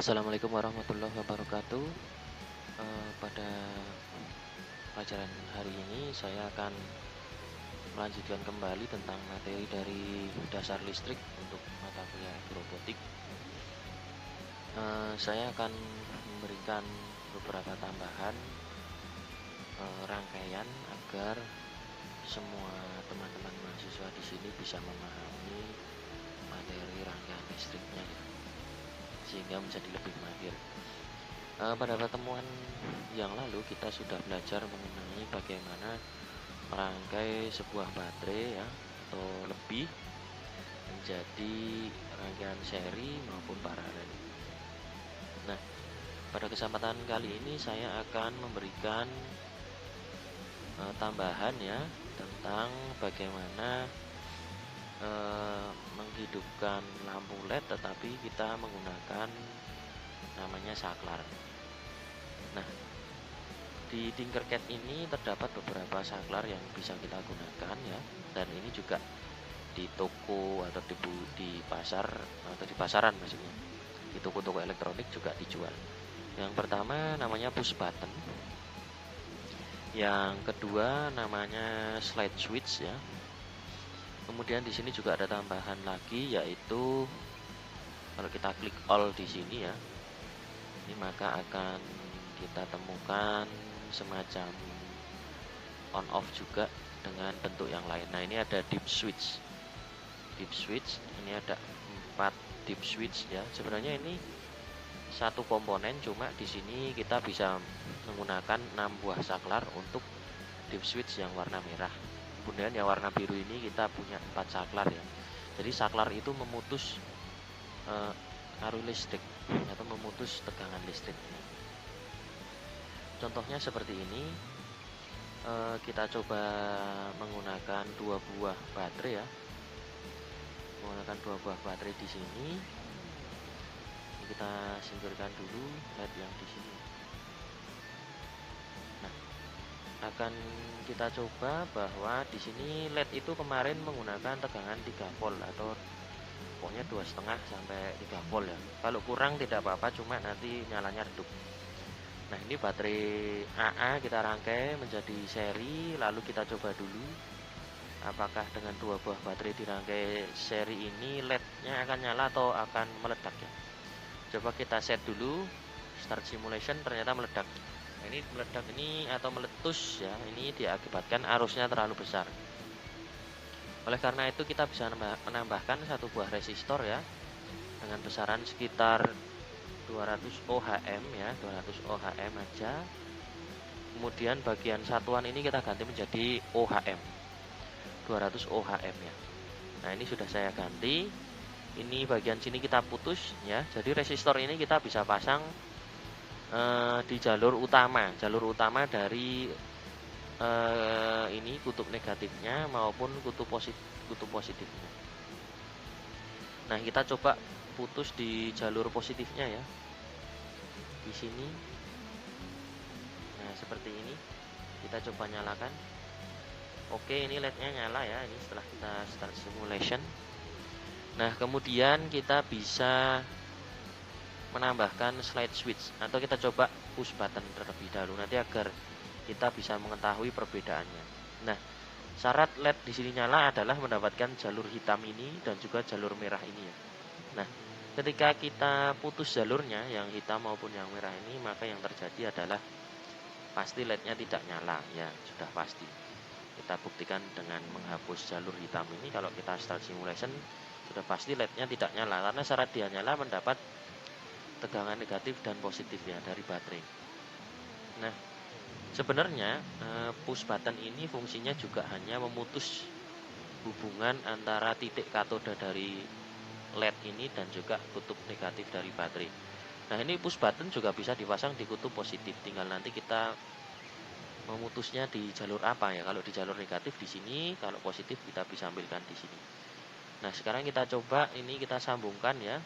Assalamualaikum warahmatullahi wabarakatuh. Pada pelajaran hari ini saya akan melanjutkan kembali tentang materi dari dasar listrik untuk mata kuliah robotik. Saya akan memberikan beberapa tambahan rangkaian agar semua teman-teman mahasiswa di sini bisa memahami materi rangkaian listriknya, sehingga menjadi lebih mahir. Pada pertemuan yang lalu kita sudah belajar mengenai bagaimana merangkai sebuah baterai ya, atau lebih menjadi rangkaian seri maupun paralel. Nah, pada kesempatan kali ini saya akan memberikan tambahan ya tentang bagaimana menghidupkan lampu LED tetapi kita menggunakan namanya saklar. Nah, di Tinkercad ini terdapat beberapa saklar yang bisa kita gunakan ya, dan ini juga di toko atau di pasar atau di pasaran maksudnya, di toko-toko elektronik juga dijual. Yang pertama namanya push button, yang kedua namanya slide switch ya. Kemudian di sini juga ada tambahan lagi, yaitu kalau kita klik all di sini ya, ini maka akan kita temukan semacam on off juga dengan bentuk yang lain. Nah, ini ada deep switch. Deep switch, ini ada 4 deep switch ya. Sebenarnya ini satu komponen, cuma di sini kita bisa menggunakan 6 buah saklar untuk deep switch yang warna merah. Kemudian yang warna biru ini kita punya 4 saklar ya. Jadi saklar itu memutus arus listrik atau memutus tegangan listrik. Contohnya seperti ini. Kita coba menggunakan 2 buah baterai ya. Menggunakan 2 buah baterai di sini. Ini kita singkirkan dulu LED yang di sini. Nah, akan kita coba bahwa di sini LED itu kemarin menggunakan tegangan 3 volt atau pokoknya 2,5 sampai 3 volt ya. Kalau kurang tidak apa-apa, cuma nanti nyalanya redup. Nah, ini baterai AA kita rangkai menjadi seri, lalu kita coba dulu apakah dengan 2 buah baterai dirangkai seri ini LED-nya akan nyala atau akan meledak ya. Coba kita set dulu, start simulation, ternyata meledak. Nah, ini meledak ini atau meletus ya, ini diakibatkan arusnya terlalu besar. Oleh karena itu kita bisa menambahkan 1 buah resistor ya, dengan besaran sekitar 200 ohm ya, 200 ohm aja. Kemudian bagian satuan ini kita ganti menjadi ohm, 200 ohm ya. Nah, ini sudah saya ganti. Ini bagian sini kita putus ya. Jadi resistor ini kita bisa pasang di jalur utama dari ini kutub negatifnya maupun kutub positifnya. Nah, kita coba putus di jalur positifnya ya, di sini. Nah, seperti ini. Kita coba nyalakan. Oke, ini LED-nya nyala ya. Ini setelah kita start simulation. Nah, kemudian kita bisa menambahkan slide switch atau kita coba push button terlebih dahulu nanti agar kita bisa mengetahui perbedaannya. Nah, syarat LED di sini nyala adalah mendapatkan jalur hitam ini dan juga jalur merah ini ya. Nah, ketika kita putus jalurnya yang hitam maupun yang merah ini, maka yang terjadi adalah pasti LED-nya tidak nyala ya, sudah pasti. Kita buktikan dengan menghapus jalur hitam ini. Kalau kita start simulation, sudah pasti LED-nya tidak nyala karena syarat dia nyala mendapat tegangan negatif dan positif ya dari baterai. Nah, sebenarnya push button ini fungsinya juga hanya memutus hubungan antara titik katoda dari LED ini dan juga kutub negatif dari baterai. Nah, ini push button juga bisa dipasang di kutub positif, tinggal nanti kita memutusnya di jalur apa ya. Kalau di jalur negatif di sini, kalau positif kita bisa ambilkan di sini. Nah, sekarang kita coba ini kita sambungkan ya.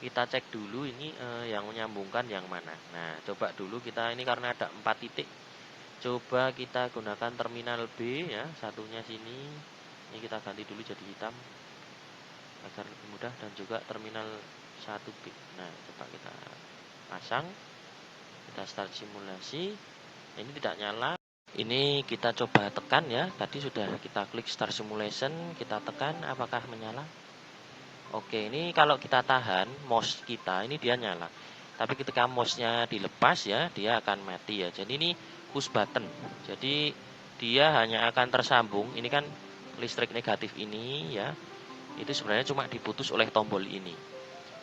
Kita cek dulu ini yang menyambungkan yang mana. Nah, coba dulu kita ini karena ada 4 titik. Coba kita gunakan terminal B ya, satunya sini. Ini kita ganti dulu jadi hitam agar lebih mudah, dan juga terminal 1 bit. Nah, coba kita pasang, kita start simulasi. Ini tidak nyala. Ini kita coba tekan ya. Tadi sudah kita klik start simulation, kita tekan apakah menyala. Oke, ini kalau kita tahan mouse kita, ini dia nyala. Tapi ketika mouse-nya dilepas ya, dia akan mati ya. Jadi ini push button. Jadi dia hanya akan tersambung. Ini kan listrik negatif ini ya. Itu sebenarnya cuma diputus oleh tombol ini.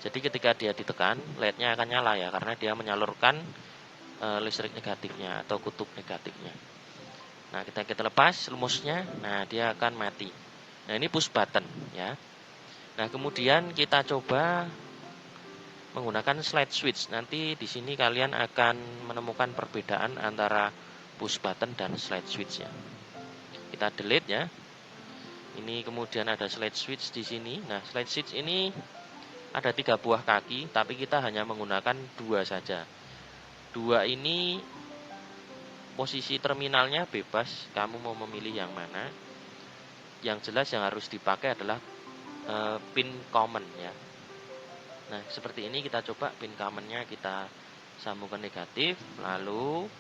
Jadi ketika dia ditekan, LED-nya akan nyala ya, karena dia menyalurkan listrik negatifnya atau kutub negatifnya. Nah, kita lepas mouse-nya, nah dia akan mati. Nah, ini push button ya. Nah, kemudian kita coba menggunakan slide switch. Nanti di sini kalian akan menemukan perbedaan antara push button dan slide switch ya. Kita delete ya. Ini kemudian ada slide switch di sini. Nah, slide switch ini ada 3 buah kaki, tapi kita hanya menggunakan 2 saja. 2 ini posisi terminalnya bebas, kamu mau memilih yang mana. Yang jelas yang harus dipakai adalah pin common ya. Nah, seperti ini kita coba pin commonnya kita sambungkan negatif, lalu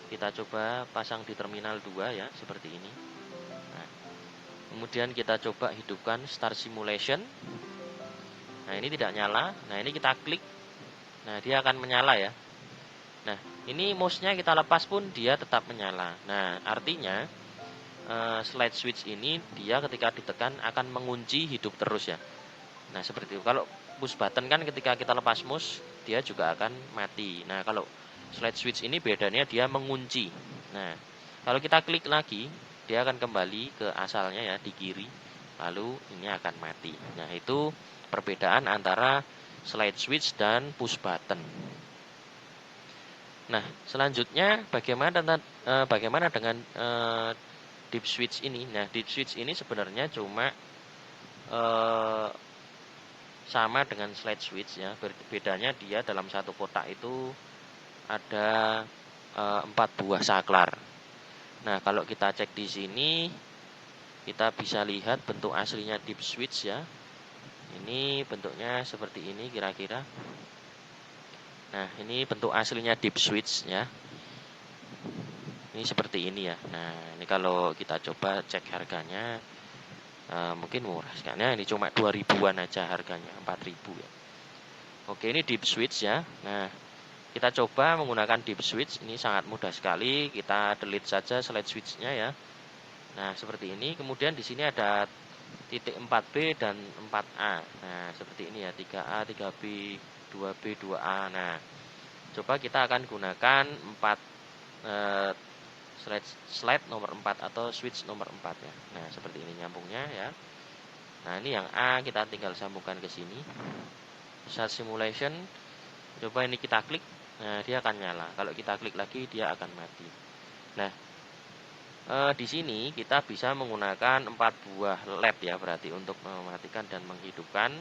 kita coba pasang di terminal 2 ya, seperti ini. Nah, kemudian kita coba hidupkan start simulation. Nah, ini tidak nyala. Nah, ini kita klik. Nah, dia akan menyala ya. Nah, ini mouse-nya kita lepas pun dia tetap menyala. Nah, artinya slide switch ini dia ketika ditekan akan mengunci hidup terus ya. Nah, seperti itu. Kalau push button kan ketika kita lepas mouse dia juga akan mati. Nah, kalau slide switch ini bedanya dia mengunci. Nah, kalau kita klik lagi dia akan kembali ke asalnya ya, di kiri. Lalu ini akan mati. Nah, itu perbedaan antara slide switch dan push button. Nah, selanjutnya bagaimana dengan deep switch ini? Nah, deep switch ini sebenarnya cuma sama dengan slide switch ya. Bedanya dia dalam satu kotak itu ada 4 buah saklar. Nah, kalau kita cek di sini kita bisa lihat bentuk aslinya deep switch ya. Ini bentuknya seperti ini kira-kira. Nah, ini bentuk aslinya deep switch ya. Ini seperti ini ya. Nah, ini kalau kita coba cek harganya mungkin murah. Karena ini cuma 2000-an aja harganya, 4000 ya. Oke, ini deep switch ya. Nah, kita coba menggunakan deep switch. Ini sangat mudah sekali. Kita delete saja slide switch-nya ya. Nah, seperti ini. Kemudian di sini ada titik 4B dan 4A. Nah, seperti ini ya, 3A, 3B, 2B, 2A. Nah, coba kita akan gunakan 4 slide nomor 4 atau switch nomor 4 ya. Nah, seperti ini nyambungnya ya. Nah, ini yang A kita tinggal sambungkan ke sini. Start simulation. Coba ini kita klik. Nah, dia akan nyala. Kalau kita klik lagi dia akan mati. Nah, di sini kita bisa menggunakan 4 buah LED ya, berarti untuk mematikan dan menghidupkan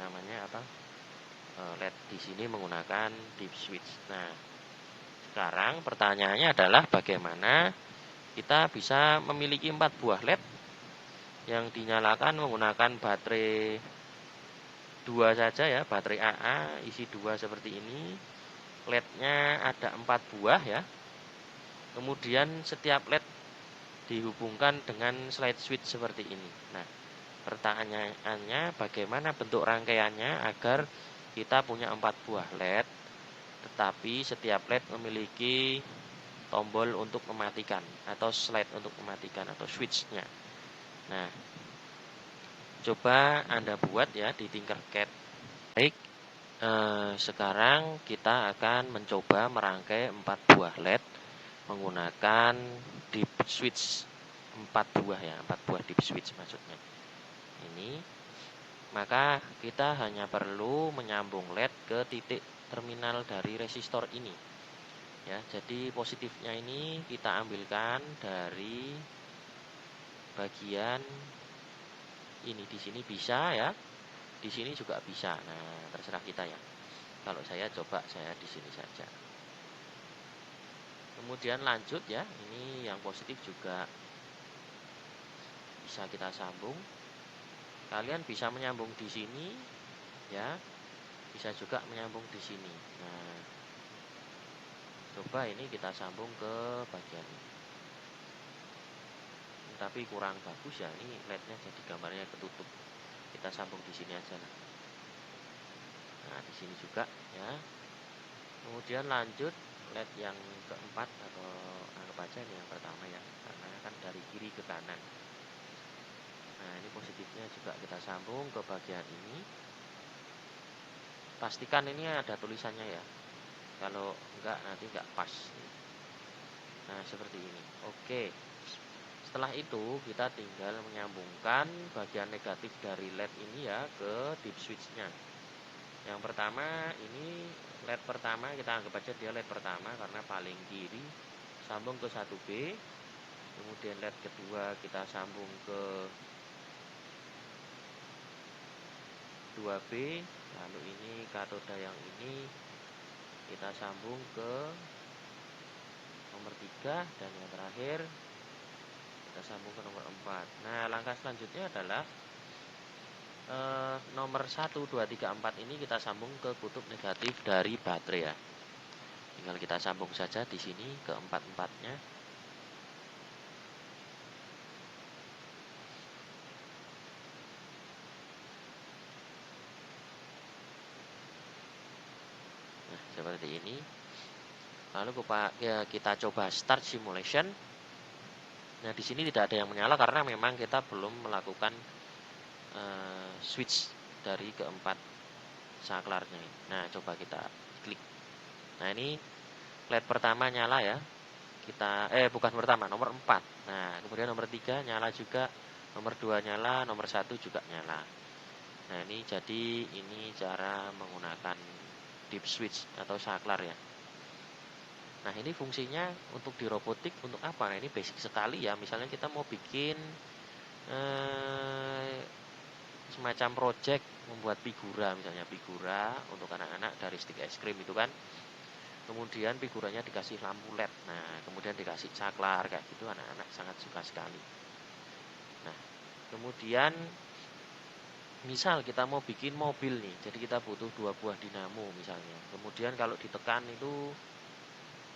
namanya apa? LED di sini menggunakan deep switch. Nah, sekarang pertanyaannya adalah bagaimana kita bisa memiliki 4 buah LED yang dinyalakan menggunakan baterai 2 saja ya, baterai AA isi 2 seperti ini. LED-nya ada 4 buah ya. Kemudian setiap LED dihubungkan dengan slide switch seperti ini. Nah, pertanyaannya bagaimana bentuk rangkaiannya agar kita punya 4 buah LED, tetapi setiap LED memiliki tombol untuk mematikan atau slide untuk mematikan atau switch-nya. Nah, coba Anda buat ya di Tinkercad. Baik, sekarang kita akan mencoba merangkai 4 buah LED menggunakan deep switch 4 buah ya, 4 buah deep switch maksudnya. Ini, maka kita hanya perlu menyambung LED ke titik terminal dari resistor ini. Ya, jadi positifnya ini kita ambilkan dari bagian ini. Di sini bisa ya. Di sini juga bisa. Nah, terserah kita ya. Kalau saya coba saya di sini saja. Kemudian lanjut ya. Ini yang positif juga bisa kita sambung. Kalian bisa menyambung di sini ya, bisa juga menyambung di sini. Nah, coba ini kita sambung ke bagian ini. Tapi kurang bagus ya, ini LED-nya jadi gambarnya ketutup. Kita sambung di sini aja lah. Nah, di sini juga ya. Kemudian lanjut LED yang keempat, atau anggap aja ini yang pertama ya, karena kan dari kiri ke kanan. Nah, ini positifnya juga kita sambung ke bagian ini. Pastikan ini ada tulisannya ya, kalau enggak nanti enggak pas. Nah, seperti ini. Oke. Setelah itu kita tinggal menyambungkan bagian negatif dari LED ini ya ke dip switch-nya. Yang pertama ini LED pertama, kita anggap aja dia LED pertama karena paling kiri, sambung ke 1B. Kemudian LED kedua kita sambung ke 2B. Lalu ini katoda yang ini kita sambung ke nomor 3, dan yang terakhir kita sambung ke nomor 4. Nah, langkah selanjutnya adalah nomor 1, 2, 3, 4 ini kita sambung ke kutub negatif dari baterai ya. Tinggal kita sambung saja di sini ke 4-4-nya. Nah, seperti ini. Lalu kita coba start simulation. Nah, di sini tidak ada yang menyala karena memang kita belum melakukan switch dari keempat saklarnya. Nah, coba kita klik. Nah, ini LED pertama nyala ya. Bukan pertama, nomor 4. Nah, kemudian nomor 3 nyala juga, nomor 2 nyala, nomor 1 juga nyala. Nah, ini jadi ini cara menggunakan dip switch atau saklar ya. Nah, ini fungsinya untuk di robotik untuk apa? Nah, ini basic sekali ya. Misalnya kita mau bikin semacam project membuat figura, misalnya figura untuk anak-anak dari stick es krim itu kan. Kemudian figuranya dikasih lampu LED. Nah, kemudian dikasih saklar kayak gitu, anak-anak sangat suka sekali. Nah, kemudian misal kita mau bikin mobil nih, jadi kita butuh 2 buah dinamo misalnya. Kemudian kalau ditekan itu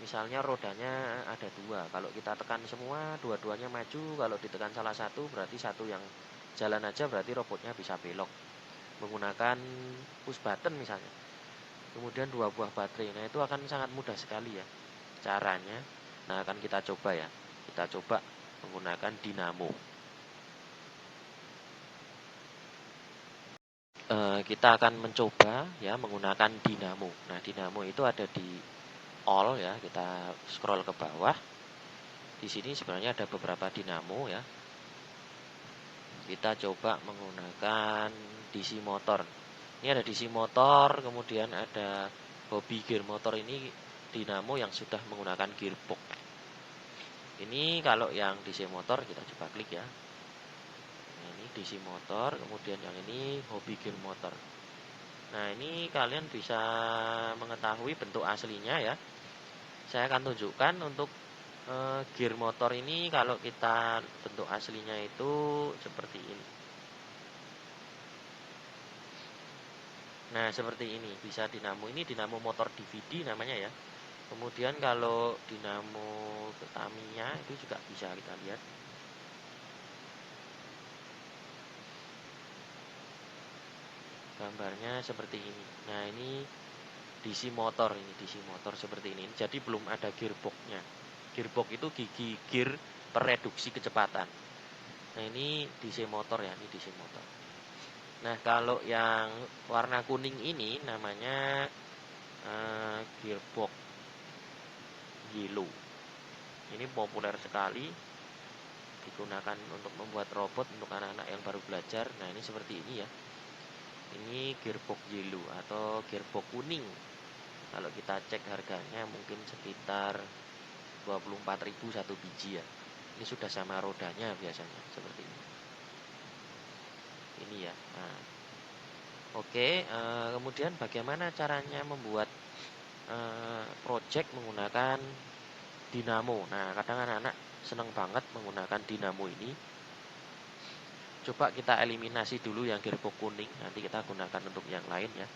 misalnya rodanya ada 2. Kalau kita tekan semua, dua-duanya maju. Kalau ditekan salah satu, berarti satu yang jalan aja, berarti robotnya bisa belok menggunakan push button misalnya. Kemudian 2 buah baterai. Nah, itu akan sangat mudah sekali ya caranya. Nah, akan kita coba ya. Kita coba menggunakan dinamo. Kita akan mencoba ya menggunakan dinamo. Nah, dinamo itu ada di all ya. Kita scroll ke bawah. Di sini sebenarnya ada beberapa dinamo ya. Kita coba menggunakan DC motor. Ini ada DC motor, kemudian ada hobby gear motor. Ini dinamo yang sudah menggunakan gearbox. Ini kalau yang DC motor kita coba klik ya. Nah, ini DC motor, kemudian yang ini hobby gear motor. Nah, ini kalian bisa mengetahui bentuk aslinya ya. Saya akan tunjukkan untuk gear motor ini. Kalau kita bentuk aslinya itu seperti ini. Nah, seperti ini, bisa dinamo. Ini dinamo motor DVD namanya ya. Kemudian kalau dinamo Tamiya itu juga bisa kita lihat. Gambarnya seperti ini. Nah, ini DC motor, ini DC motor seperti ini. Jadi belum ada gearboxnya. Gearbox itu gigi gear pereduksi kecepatan. Nah, ini DC motor ya, ini DC motor. Nah, kalau yang warna kuning ini namanya gearbox yellow. Ini populer sekali, digunakan untuk membuat robot untuk anak-anak yang baru belajar. Nah, ini seperti ini ya. Ini gearbox yellow atau gearbox kuning. Kalau kita cek harganya mungkin sekitar 24.000 satu biji ya. Ini sudah sama rodanya biasanya seperti ini. Ini ya. Nah, oke. Kemudian bagaimana caranya membuat project menggunakan dinamo. Nah, kadang anak-anak senang banget menggunakan dinamo ini. Coba kita eliminasi dulu yang gearbox kuning, nanti kita gunakan untuk yang lain ya.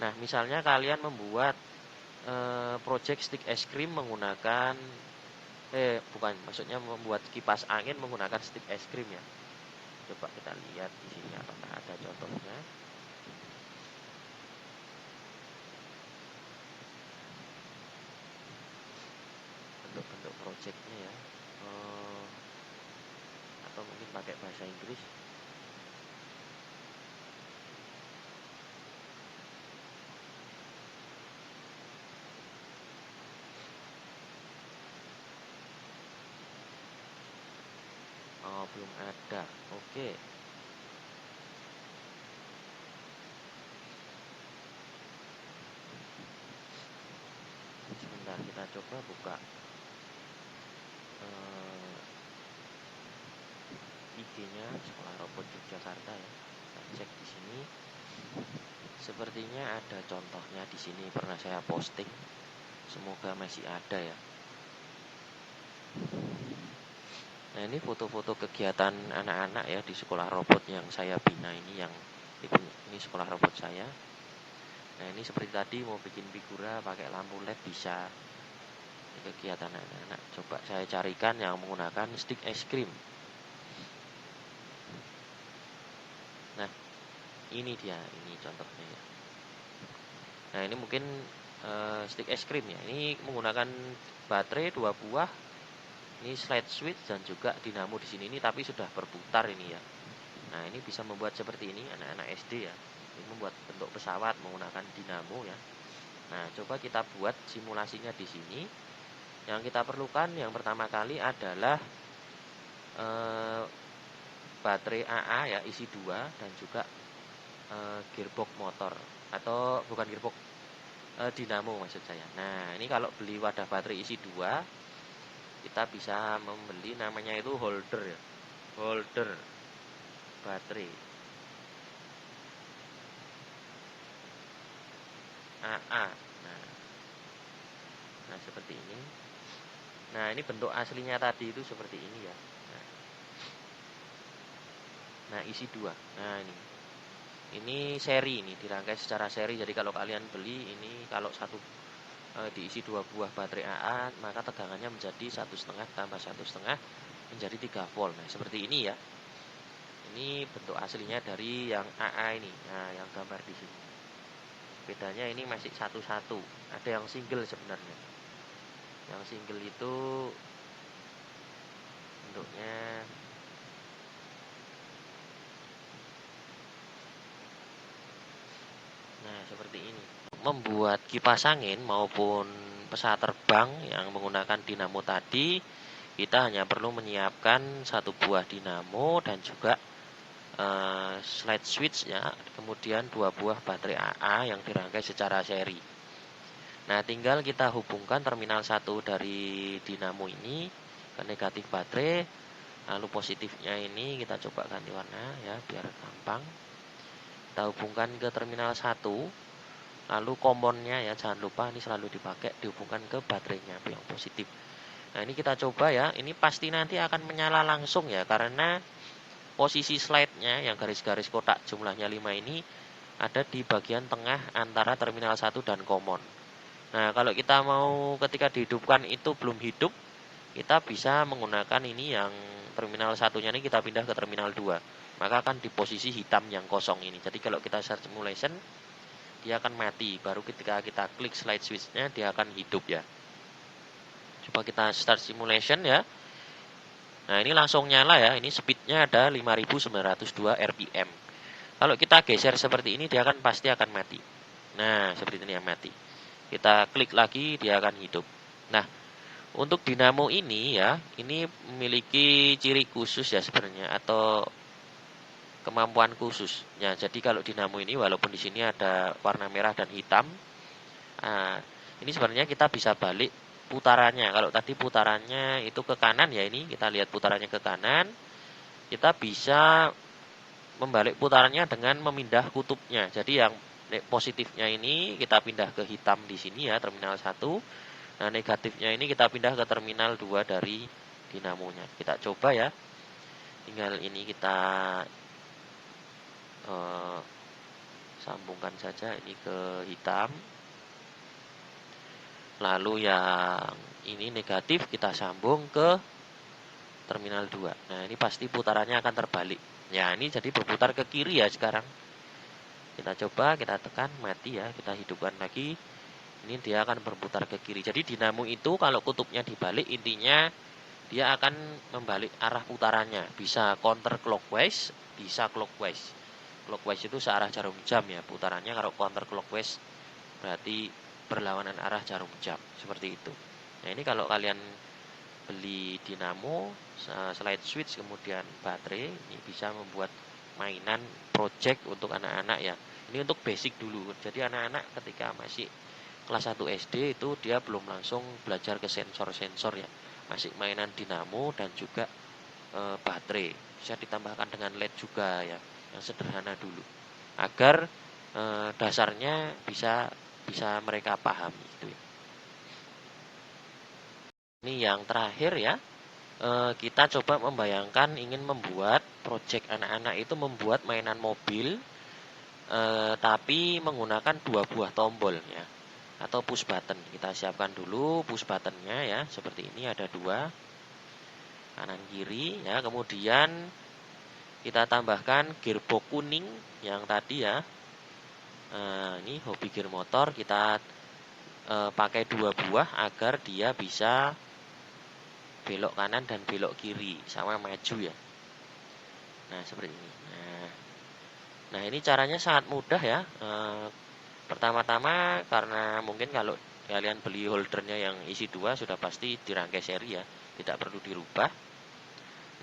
Nah, misalnya kalian membuat project stick es krim menggunakan bukan, maksudnya membuat kipas angin menggunakan stick es krim ya. Coba kita lihat di sini apakah ada contohnya. Bentuk-bentuk projectnya ya. Atau mungkin pakai bahasa Inggris. Oh, belum ada. Oke. Sebentar, kita coba buka IG-nya Sekolah Robot Yogyakarta ya. Kita cek di sini. Sepertinya ada contohnya di sini, pernah saya posting. Semoga masih ada ya. Nah, ini foto-foto kegiatan anak-anak ya di sekolah robot yang saya bina ini, yang ini sekolah robot saya. Nah, ini seperti tadi mau bikin figura pakai lampu LED bisa. Ini kegiatan anak-anak. Coba saya carikan yang menggunakan stick es krim. Nah, ini dia, ini contohnya ya. Nah, ini mungkin stick es krim ya. Ini menggunakan baterai 2 buah. Ini slide switch dan juga dinamo di sini, ini tapi sudah berputar ini ya. Nah, ini bisa membuat seperti ini anak-anak SD ya. Ini membuat bentuk pesawat menggunakan dinamo ya. Nah, coba kita buat simulasinya di sini. Yang kita perlukan yang pertama kali adalah baterai AA ya, isi 2, dan juga gearbox motor, atau bukan gearbox, dinamo maksud saya. Nah, ini kalau beli wadah baterai isi 2, kita bisa membeli namanya itu holder ya. Holder baterai AA. Nah, seperti ini. Nah, ini bentuk aslinya tadi itu seperti ini ya. Nah, isi 2. Nah, ini seri, ini dirangkai secara seri. Jadi kalau kalian beli ini, kalau satu diisi 2 buah baterai AA, maka tegangannya menjadi 1,5 tambah 1,5 menjadi 3 volt. Nah, seperti ini ya. Ini bentuk aslinya dari yang AA ini. Nah, yang gambar di sini. Bedanya ini masih satu-satu. Ada yang single sebenarnya. Yang single itu bentuknya seperti ini. Membuat kipas angin maupun pesawat terbang yang menggunakan dinamo tadi, kita hanya perlu menyiapkan 1 buah dinamo dan juga slide switch ya, kemudian 2 buah baterai AA yang dirangkai secara seri. Nah, tinggal kita hubungkan terminal 1 dari dinamo ini ke negatif baterai, lalu positifnya ini kita coba ganti warna ya biar gampang. Kita hubungkan ke terminal 1, lalu komponnya ya jangan lupa ini selalu dipakai, dihubungkan ke baterainya yang positif. Nah, ini kita coba ya, ini pasti nanti akan menyala langsung ya, karena posisi slide-nya yang garis-garis kotak jumlahnya 5 ini ada di bagian tengah antara terminal 1 dan common. Nah, kalau kita mau ketika dihidupkan itu belum hidup, kita bisa menggunakan ini yang terminal satunya ini kita pindah ke terminal 2. Maka akan di posisi hitam yang kosong ini. Jadi kalau kita start simulation, dia akan mati. Baru ketika kita klik slide switch-nya, dia akan hidup ya. Coba kita start simulation ya. Nah, ini langsung nyala ya. Ini speed-nya ada 5902 rpm. Kalau kita geser seperti ini, dia akan pasti akan mati. Nah, seperti ini yang mati. Kita klik lagi, dia akan hidup. Nah, untuk dinamo ini ya, ini memiliki ciri khusus ya sebenarnya, atau kemampuan khusus. Ya, jadi kalau dinamo ini walaupun di sini ada warna merah dan hitam, ini sebenarnya kita bisa balik putarannya. Kalau tadi putarannya itu ke kanan ya, ini kita lihat putarannya ke kanan. Kita bisa membalik putarannya dengan memindah kutubnya. Jadi yang positifnya ini kita pindah ke hitam di sini ya, terminal 1. Nah, negatifnya ini kita pindah ke terminal 2 dari dinamonya. Kita coba ya. tinggal ini kita sambungkan saja ini ke hitam. Lalu yang ini negatif kita sambung ke terminal 2. Nah, ini pasti putarannya akan terbalik. Ya, ini jadi berputar ke kiri ya sekarang. Kita coba, kita tekan, mati ya. Kita hidupkan lagi. Ini dia akan berputar ke kiri. Jadi dinamo itu kalau kutubnya dibalik, intinya dia akan membalik arah putarannya. Bisa counter clockwise, bisa clockwise. Clockwise itu searah jarum jam ya putarannya. Kalau counter clockwise berarti berlawanan arah jarum jam, seperti itu. Nah, ini kalau kalian beli dinamo, slide switch, kemudian baterai, ini bisa membuat mainan project untuk anak-anak ya. Ini untuk basic dulu. Jadi anak-anak ketika masih kelas 1 SD itu dia belum langsung belajar ke sensor-sensor ya. Masih mainan dinamo dan juga baterai. Bisa ditambahkan dengan LED juga ya, yang sederhana dulu. Agar dasarnya bisa mereka pahami gitu ya. Ini yang terakhir ya. Kita coba membayangkan ingin membuat project anak-anak itu membuat mainan mobil tapi menggunakan 2 buah tombol ya, atau push button. Kita siapkan dulu push buttonnya ya, seperti ini ada 2 kanan kiri ya. Kemudian kita tambahkan gearbox kuning yang tadi ya. Ini hobi gear motor, kita pakai 2 buah agar dia bisa belok kanan dan belok kiri sama maju ya. Nah, seperti ini. Nah, ini caranya sangat mudah ya. Pertama-tama karena mungkin kalau kalian beli holdernya yang isi 2 sudah pasti dirangkai seri ya, tidak perlu dirubah.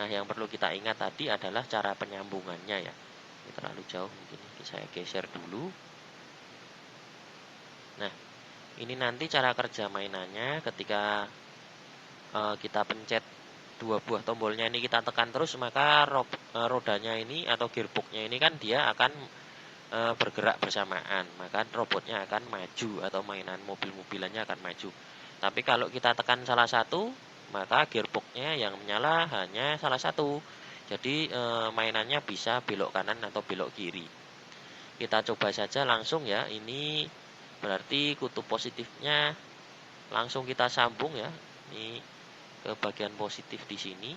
Nah, yang perlu kita ingat tadi adalah cara penyambungannya ya. Ini terlalu jauh, mungkin saya geser dulu. Nah, ini nanti cara kerja mainannya ketika kita pencet 2 buah tombolnya ini kita tekan terus, maka rodanya ini atau gearboxnya ini kan dia akan bergerak bersamaan, maka robotnya akan maju atau mainan mobil-mobilannya akan maju. Tapi kalau kita tekan salah satu, maka gearboxnya yang menyala hanya salah satu. Jadi mainannya bisa belok kanan atau belok kiri. Kita coba saja langsung ya. Ini berarti kutub positifnya langsung kita sambung ya. Ini ke bagian positif di sini.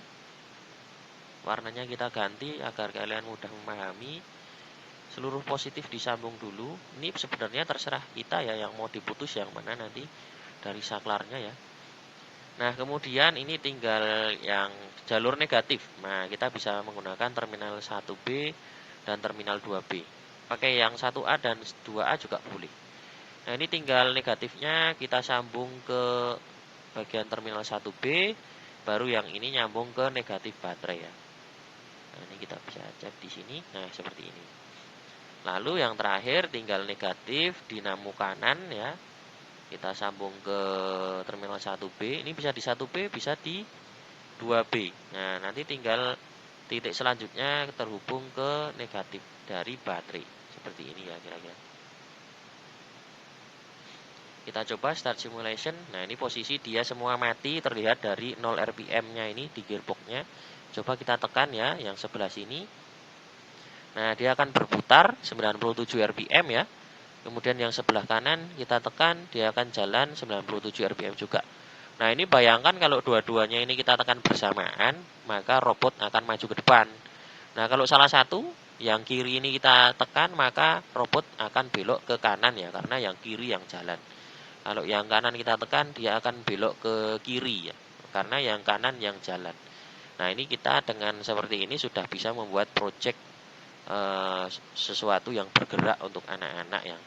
Warnanya kita ganti agar kalian mudah memahami. Seluruh positif disambung dulu. Ini sebenarnya terserah kita ya, yang mau diputus yang mana nanti dari saklarnya ya. Nah, kemudian ini tinggal yang jalur negatif. Nah, kita bisa menggunakan terminal 1B dan terminal 2B. Pakai yang 1A dan 2A juga boleh. Nah, ini tinggal negatifnya kita sambung ke bagian terminal 1B, baru yang ini nyambung ke negatif baterai ya. Nah, ini kita bisa cek di sini. Nah, seperti ini. Lalu yang terakhir tinggal negatif dinamo kanan ya. Kita sambung ke terminal 1B. Ini bisa di 1B, bisa di 2B. Nah, nanti tinggal titik selanjutnya terhubung ke negatif dari baterai. Seperti ini ya kira-kira. Kita coba start simulation. Nah, ini posisi dia semua mati terlihat dari 0 RPM-nya ini di gearbox-nya. Coba kita tekan ya yang sebelah sini. Nah, dia akan berputar 97 RPM ya. Kemudian yang sebelah kanan kita tekan, dia akan jalan 97 RPM juga. Nah, ini bayangkan kalau dua-duanya ini kita tekan bersamaan, maka robot akan maju ke depan. Nah, kalau salah satu, yang kiri ini kita tekan, maka robot akan belok ke kanan ya, karena yang kiri yang jalan. Kalau yang kanan kita tekan, dia akan belok ke kiri ya, karena yang kanan yang jalan. Nah, ini kita dengan seperti ini sudah bisa membuat project sesuatu yang bergerak untuk anak-anak ya.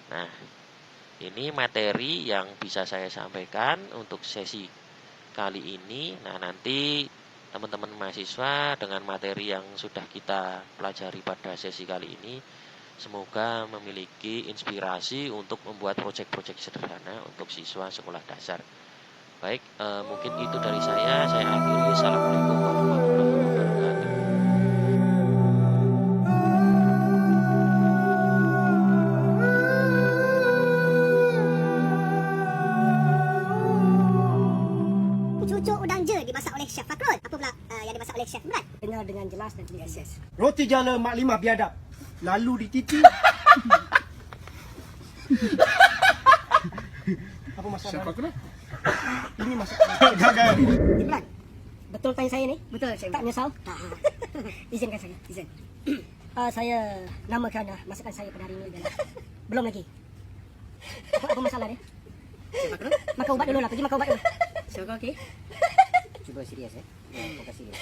Nah, ini materi yang bisa saya sampaikan untuk sesi kali ini. Nah, nanti teman-teman mahasiswa dengan materi yang sudah kita pelajari pada sesi kali ini, semoga memiliki inspirasi untuk membuat proyek-proyek sederhana untuk siswa sekolah dasar. Baik, mungkin itu dari saya. Saya akhiri. Assalamualaikum warahmatullahi wabarakatuh. Cucuk udang je dimasak oleh Chef Fakrul. Apa pula yang dimasak oleh Chef Imran? Dengar dengan jelas dan teliti. Yes. Roti jala Mak Limah biadab. Lalu dititi. Apa masalah? Siapa kena? Ini masalah. Gagal. Imran, betul tanya saya ni? Betul, Chef Tak Imran. menyesal? Izinkan saya. Izin. Saya namakan masakan saya pada hari ini adalah belum lagi. Apa masalah dia? Chef Fakrul, Makan ubat dulu lah. Pergi makan ubat dulu. Chef Fakrul okey? Cuba serius ya. Fokus serius.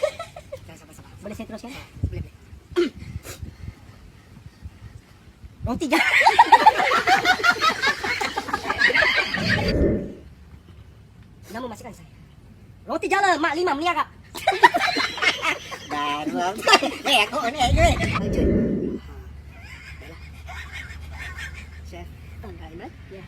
Jangan sabar-sabar. Boleh saya teruskan? Boleh. Roti jala. Nama masakan saya. Roti jala Mak Limah meniarap. Baru aku ni gue. Lanjut. Chef, Imran? Ya.